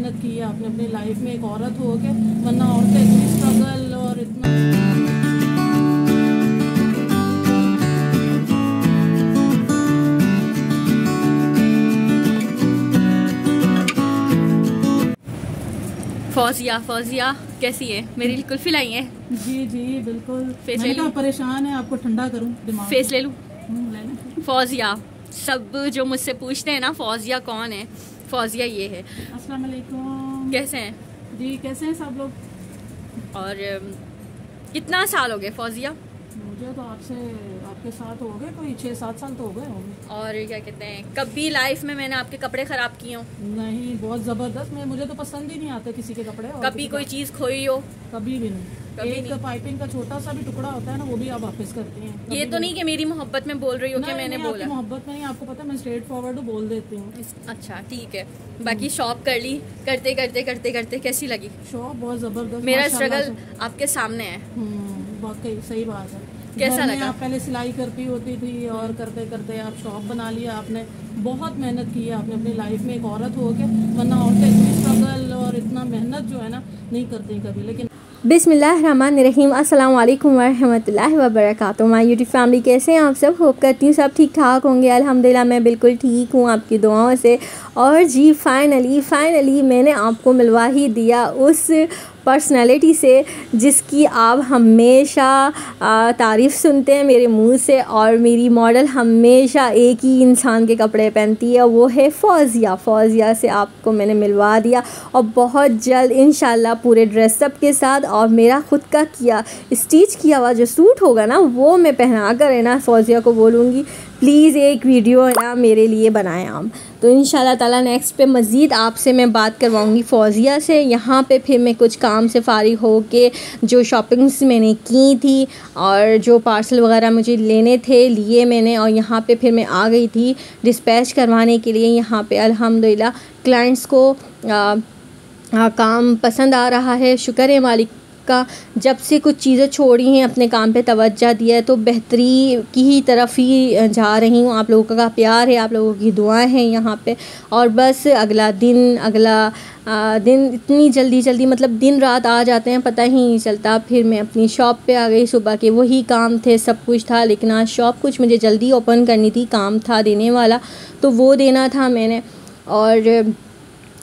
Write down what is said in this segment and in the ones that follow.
मेहनत की है आपने अपनी लाइफ में एक औरत हो के, वरना औरतें इतनी स्ट्रगल और इतना फौजिया फौजिया कैसी है? मेरी लिए कुल्फी लाई है। जी जी बिल्कुल। फेस ले लूं? परेशान है, आपको ठंडा करूं दिमाग? फेस ले लूं? ले लें। फौजिया, सब जो मुझसे पूछते हैं ना फौजिया कौन है, फौजिया ये है। अस्सलाम वालेकुम। कैसे हैं जी? कैसे हैं सब लोग? और कितना साल हो गए फौजिया? मुझे तो आपके साथ हो गए कोई 6-7 साल तो हो गए होंगे। और क्या कहते हैं, कभी लाइफ में मैंने आपके कपड़े खराब किए हो? नहीं, बहुत जबरदस्त। मुझे तो पसंद ही नहीं आता किसी के कपड़े। कभी कोई चीज खोई हो? कभी भी नहीं। एक पाइपिंग का छोटा सा भी टुकड़ा होता है ना, वो भी आप वापस करती हैं। ये तो नहीं कि मेरी मोहब्बत में बोल रही हो कि मैंने बोला? मोहब्बत में नहीं, आपको पता है मैं स्ट्रेट फॉरवर्ड बोल देती हूँ। अच्छा ठीक है। बाकी शॉप कर ली, करते करते करते करते कैसी लगी शॉप? बहुत जबरदस्त। मेरा स्ट्रगल आपके सामने है। वाकई सही बात है। कैसा लगा? आप पहले सिलाई करती होती थी और करते करते आप शॉप बना लिया। आपने बहुत मेहनत की है आपने अपनी लाइफ में एक औरत हो के, वरना औरतें इतनी स्ट्रगल और इतना मेहनत जो है ना नहीं करती कभी। लेकिन बिस्मिल्लाहिर्रहमानिर्रहीम, अस्सलाम वालेकुम वरहमतुल्लाहि वबरकातुहू। माय यूट्यूब फैमिली, कैसे हैं आप सब? होप करती हूँ सब ठीक ठाक होंगे। अल्हम्दुलिल्लाह मैं बिल्कुल ठीक हूँ आपकी दुआओं से। और जी फाइनली मैंने आपको मिलवा ही दिया उस पर्सनालिटी से जिसकी आप हमेशा तारीफ़ सुनते हैं मेरे मुंह से, और मेरी मॉडल हमेशा एक ही इंसान के कपड़े पहनती है, वो है फौजिया से आपको मैंने मिलवा दिया। और बहुत जल्द इंशाल्लाह पूरे ड्रेसअप के साथ और मेरा ख़ुद का स्टिच किया हुआ जो सूट होगा ना, वो मैं पहना कर है ना फौजिया को बोलूँगी प्लीज़ एक वीडियो है ना मेरे लिए बनाएं आप। तो इंशाल्लाह ताला नेक्स्ट पे मज़ीद आपसे मैं बात करवाऊँगी फौजिया से। यहाँ पे फिर मैं कुछ काम से फ़ारिग हो के जो शॉपिंग्स मैंने की थी और जो पार्सल वगैरह मुझे लेने थे लिए मैंने, और यहाँ पे फिर मैं आ गई थी डिस्पैच करवाने के लिए। यहाँ पे अल्हम्दुलिल्लाह क्लाइंट्स को काम पसंद आ रहा है, शुक्र है मालिक का। जब से कुछ चीज़ें छोड़ी हैं, अपने काम पे तवज्जो दिया है, तो बेहतरी की ही तरफ ही जा रही हूँ। आप लोगों का प्यार है, आप लोगों की दुआएं हैं यहाँ पे। और बस अगला दिन इतनी जल्दी मतलब दिन रात आ जाते हैं पता ही नहीं चलता। फिर मैं अपनी शॉप पे आ गई। सुबह के वही काम थे, सब कुछ था, लेकिन आज शॉप कुछ मुझे जल्दी ओपन करनी थी, काम था देने वाला, तो वो देना था मैंने। और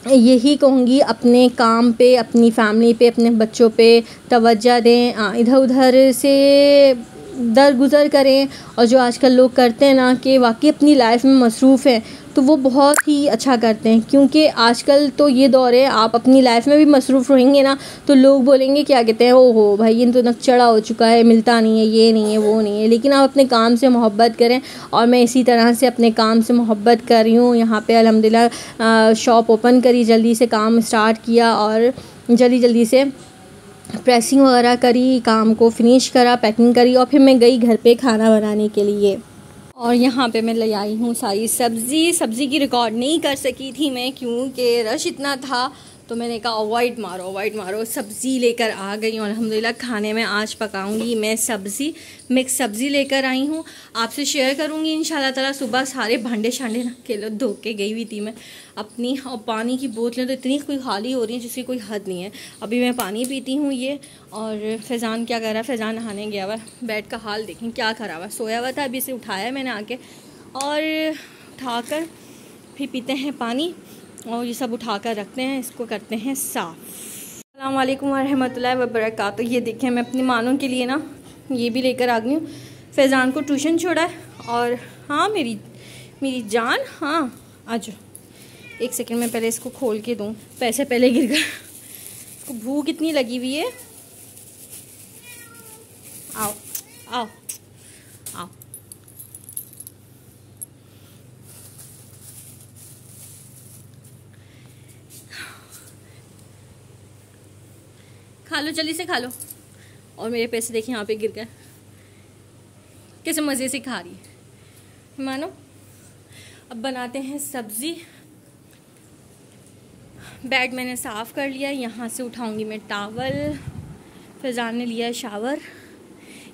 यही कहूँगी अपने काम पे, अपनी फैमिली पे, अपने बच्चों पे तवज्जो दें, इधर उधर से दरगुज़र करें। और जो आजकल लोग करते हैं ना कि वाकई अपनी लाइफ में मसरूफ़ हैं, तो वो बहुत ही अच्छा करते हैं। क्योंकि आजकल तो ये दौर है, आप अपनी लाइफ में भी मसरूफ़ रहेंगे ना तो लोग बोलेंगे क्या कहते हैं, ओहो भाई ये तो नकचड़ा हो चुका है, मिलता नहीं है, ये नहीं है, वो नहीं है। लेकिन आप अपने काम से मोहब्बत करें, और मैं इसी तरह से अपने काम से मोहब्बत कर रही हूँ। यहाँ पे अल्हम्दुलिल्लाह शॉप ओपन करी, जल्दी से काम स्टार्ट किया और जल्दी से प्रेसिंग वगैरह करी, काम को फिनिश करा, पैकिंग करी, और फिर मैं गई घर पे खाना बनाने के लिए। और यहाँ पे मैं ले आई हूँ सारी सब्ज़ी की रिकॉर्ड नहीं कर सकी थी मैं, क्योंकि रश इतना था, तो मैंने कहा अवॉइड मारो। सब्ज़ी लेकर आ गई हूँ। अल्हम्दुलिल्लाह खाने में आज पकाऊंगी मैं मिक्स सब्ज़ी लेकर आई हूँ, आपसे शेयर करूँगी इंशाल्लाह ताला। सुबह सारे भांडे शांडे के धो के गई हुई थी मैं अपनी, और पानी की बोतलें तो इतनी कोई खाली हो रही हैं जिसकी कोई हद नहीं है। अभी मैं पानी पीती हूँ ये। और फैज़ान क्या कर रहा है? फैज़ान नहाने गया हुआ। बेड का हाल देखें क्या करा हुआ, सोया हुआ था, अभी से उठाया मैंने आके, और उठाकर फिर पीते हैं पानी, और ये सब उठाकर रखते हैं, इसको करते हैं साफ़। अस्सलाम वालेकुम वरहमतुल्लाहि वबरकातुहू। ये देखें मैं अपनी मानों के लिए ना ये भी लेकर आ गई हूँ। फैज़ान को ट्यूशन छोड़ा है, और हाँ मेरी जान, हाँ आ जाओ। एक सेकंड में पहले इसको खोल के दूँ, पैसे पहले गिर गए। इसको भूख इतनी लगी हुई है। आओ आओ आओ। खा लो, जल्दी से खा लो। और मेरे पैसे देखिए यहाँ पे गिर गए, कैसे मज़े से खा रही है मानो। अब बनाते हैं सब्ज़ी। बेड मैंने साफ़ कर लिया, यहाँ से उठाऊंगी मैं टावल। फैज़ान ने लिया है शावर,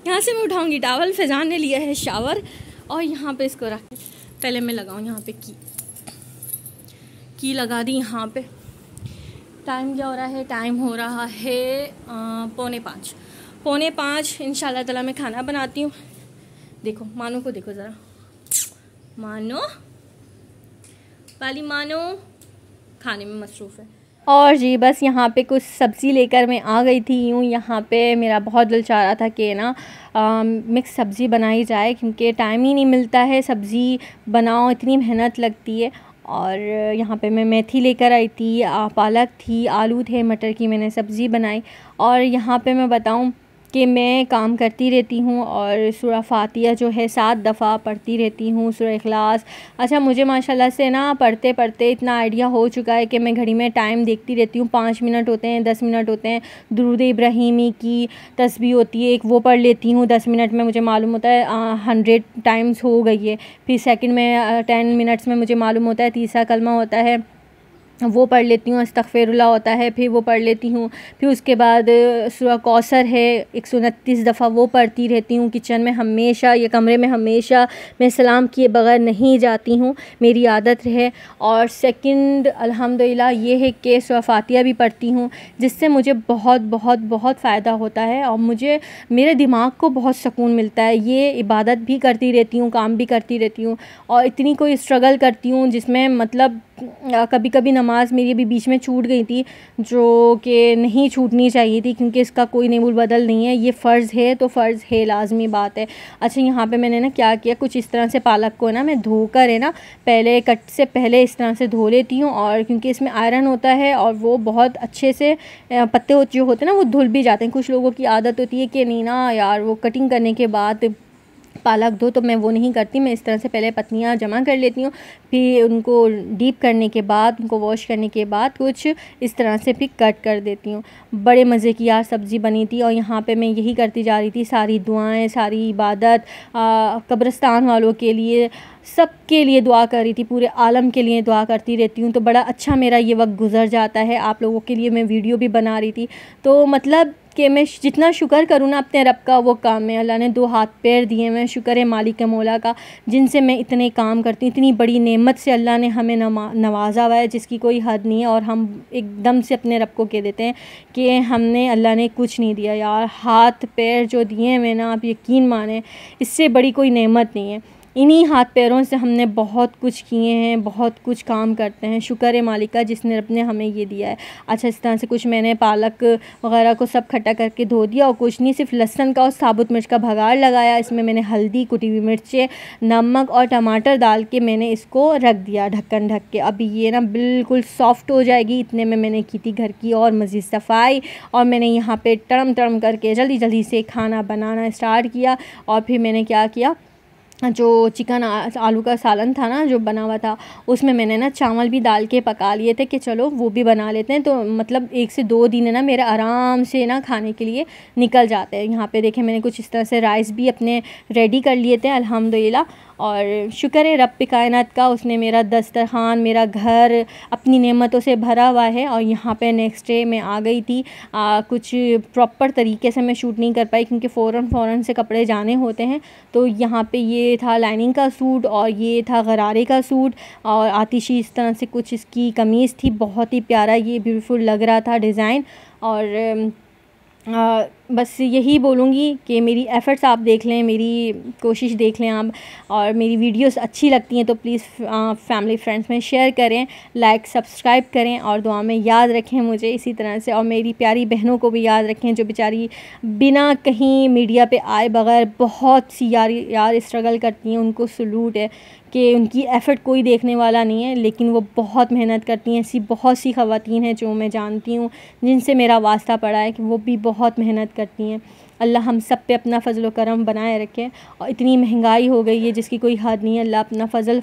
यहाँ से मैं उठाऊंगी टावल। फैज़ान ने लिया है शावर, और यहाँ पे इसको रख, पहले मैं लगाऊँ यहाँ पे की लगा दी यहाँ पे। टाइम क्या हो रहा है? टाइम हो रहा है 4:45 इंशाल्लाह ताला मैं खाना बनाती हूँ। देखो मानो को देखो ज़रा, मानो पाली मानो खाने में मसरूफ़ है। और जी बस यहाँ पे कुछ सब्ज़ी लेकर मैं आ गई थी। यूँ यहाँ पे मेरा बहुत दिल चाह रहा था कि ना मिक्स सब्ज़ी बनाई जाए, क्योंकि टाइम ही नहीं मिलता है, सब्ज़ी बनाओ इतनी मेहनत लगती है। और यहाँ पे मैं मेथी लेकर आई थी, पालक थी, आलू थे, मटर की मैंने सब्ज़ी बनाई। और यहाँ पे मैं बताऊँ कि मैं काम करती रहती हूँ और सूरह फातिहा जो है 7 दफ़ा पढ़ती रहती हूँ, सूरह इखलास। अच्छा, मुझे माशाल्लाह से ना पढ़ते पढ़ते इतना आइडिया हो चुका है कि मैं घड़ी में टाइम देखती रहती हूँ। 5 मिनट होते हैं, 10 मिनट होते हैं। दुरूद इब्राहिमी की तस्बीह होती है एक, वो पढ़ लेती हूँ 10 मिनट में, मुझे मालूम होता है 100 टाइम्स हो गई है। फिर सेकंड में 10 मिनट्स में मुझे मालूम होता है तीसरा कलमा होता है, वो पढ़ लेती हूँ। अस्तग़फ़िरुल्लाह होता है, फिर वो पढ़ लेती हूँ। फिर उसके बाद सूरह कौसर है 129 दफ़ा, वो पढ़ती रहती हूँ। किचन में हमेशा, ये कमरे में हमेशा मैं सलाम किए बग़ैर नहीं जाती हूँ, मेरी आदत है। और सेकंड अल्हम्दुलिल्लाह ये है कि सूरह फातिहा भी पढ़ती हूँ, जिससे मुझे बहुत बहुत बहुत फ़ायदा होता है और मुझे मेरे दिमाग को बहुत सुकून मिलता है। ये इबादत भी करती रहती हूँ, काम भी करती रहती हूँ और इतनी कोई स्ट्रगल करती हूँ जिसमें मतलब कभी कभी नमाज मेरी अभी बीच में छूट गई थी, जो कि नहीं छूटनी चाहिए थी, क्योंकि इसका कोई नेबुल बदल नहीं है। ये फ़र्ज़ है तो फ़र्ज़ है, लाज़मी बात है। अच्छा, यहाँ पे मैंने ना क्या किया, कुछ इस तरह से पालक को ना मैं धोकर है ना पहले कट से पहले इस तरह से धो लेती हूँ, और क्योंकि इसमें आयरन होता है और वो बहुत अच्छे से पत्ते जो होते हैं ना वो धुल भी जाते हैं। कुछ लोगों की आदत होती है कि नहीं ना यार वो कटिंग करने के बाद पालक दो, तो मैं वो नहीं करती। मैं इस तरह से पहले पत्तियाँ जमा कर लेती हूँ, फिर उनको डीप करने के बाद, उनको वॉश करने के बाद कुछ इस तरह से फिर कट कर देती हूँ। बड़े मज़े की यार सब्ज़ी बनी थी। और यहाँ पे मैं यही करती जा रही थी, सारी दुआएं, सारी इबादत, कब्रिस्तान वालों के लिए, सब के लिए दुआ कर रही थी, पूरे आलम के लिए दुआ करती रहती हूँ। तो बड़ा अच्छा मेरा ये वक्त गुज़र जाता है। आप लोगों के लिए मैं वीडियो भी बना रही थी, तो मतलब कि मैं जितना शुक्र करूँ ना अपने रब का, वो काम है। अल्लाह ने 2 हाथ पैर दिए, मैं शुक्र है मालिक मौला का, जिनसे मैं इतने काम करती हूँ। इतनी बड़ी नेमत से अल्लाह ने हमें नवाजा हुआ है जिसकी कोई हद नहीं है। और हम एकदम से अपने रब को कह देते हैं कि हमने, अल्लाह ने कुछ नहीं दिया यार। हाथ पैर जो दिए हैं मैं ना, आप यकीन माने, इससे बड़ी कोई नेमत नहीं है। इन्हीं हाथ पैरों से हमने बहुत कुछ किए हैं, बहुत कुछ काम करते हैं। शुक्र है मालिक का जिसने अपने हमें ये दिया है। अच्छा, इस तरह से कुछ मैंने पालक वगैरह को सब खट्टा करके धो दिया, और कुछ नहीं, सिर्फ लहसुन का और साबुत मिर्च का भगाड़ लगाया। इसमें मैंने हल्दी, कुटी हुई मिर्चें, नमक और टमाटर डाल के मैंने इसको रख दिया ढक्कन ढक के। अभी ये ना बिल्कुल सॉफ्ट हो जाएगी। इतने में मैंने की थी घर की और मज़ीद सफाई, और मैंने यहाँ पे टड़म टड़म करके जल्दी जल्दी से खाना बनाना स्टार्ट किया। और फिर मैंने क्या किया, जो चिकन आलू का सालन था ना जो बना हुआ था, उसमें मैंने ना चावल भी डाल के पका लिए थे कि चलो वो भी बना लेते हैं। तो मतलब 1 से 2 दिन है ना मेरे आराम से ना खाने के लिए निकल जाते हैं। यहाँ पे देखें मैंने कुछ इस तरह से राइस भी अपने रेडी कर लिए थे अल्हम्दुलिल्लाह। और शुक्र है रब कायनात का, उसने मेरा दस्तरखान, मेरा घर अपनी नेमतों से भरा हुआ है। और यहाँ पे नेक्स्ट डे मैं आ गई थी, कुछ प्रॉपर तरीके से मैं शूट नहीं कर पाई क्योंकि फ़ौरन से कपड़े जाने होते हैं। तो यहाँ पे ये था लाइनिंग का सूट, और ये था गरारे का सूट, और आतिशी इस तरह से कुछ इसकी कमीज़ थी, बहुत ही प्यारा ये ब्यूटीफुल लग रहा था डिज़ाइन। और बस यही बोलूँगी कि मेरी एफ़र्ट्स आप देख लें, मेरी कोशिश देख लें आप, और मेरी वीडियोस अच्छी लगती हैं तो प्लीज़ फैमिली फ्रेंड्स में शेयर करें, लाइक सब्सक्राइब करें, और दुआ में याद रखें मुझे इसी तरह से। और मेरी प्यारी बहनों को भी याद रखें जो बेचारी बिना कहीं मीडिया पे आए बग़ैर बहुत सी यार स्ट्रगल करती हैं। उनको सलूट है कि उनकी एफ़र्ट कोई देखने वाला नहीं है, लेकिन वो बहुत मेहनत करती हैं। ऐसी बहुत सी ख़वातीन हैं जो मैं जानती हूँ, जिनसे मेरा वास्ता पड़ा है कि वो भी बहुत मेहनत करती हैं। अल्लाह हम सब पे अपना फ़ज़ल व करम बनाए रखे। और इतनी महंगाई हो गई है जिसकी कोई हद नहीं है, अल्लाह अपना फ़ज़ल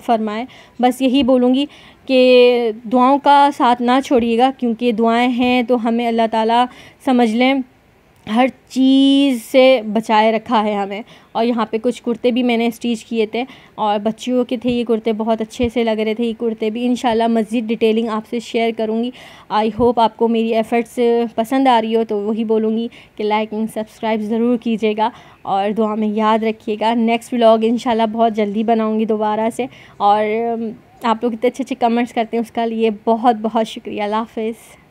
फ़रमाए। बस यही बोलूँगी कि दुआओं का साथ ना छोड़िएगा, क्योंकि दुआएं हैं तो हमें अल्लाह ताला समझ लें हर चीज़ से बचाए रखा है हमें। और यहाँ पे कुछ कुर्ते भी मैंने स्टिच किए थे, और बच्चियों के थे ये कुर्ते, बहुत अच्छे से लग रहे थे ये कुर्ते भी। इंशाल्लाह मज़ीद डिटेलिंग आपसे शेयर करूँगी। आई होप आपको मेरी एफ़र्ट्स पसंद आ रही हो, तो वही बोलूँगी कि लाइक एंड सब्सक्राइब ज़रूर कीजिएगा और दुआ में याद रखिएगा। नेक्स्ट व्लॉग इंशाल्लाह बहुत जल्दी बनाऊँगी दोबारा से। और आप लोग इतने अच्छे अच्छे कमेंट्स करते हैं उसका लिए बहुत बहुत शुक्रिया। अल्लाह हाफ़िज़।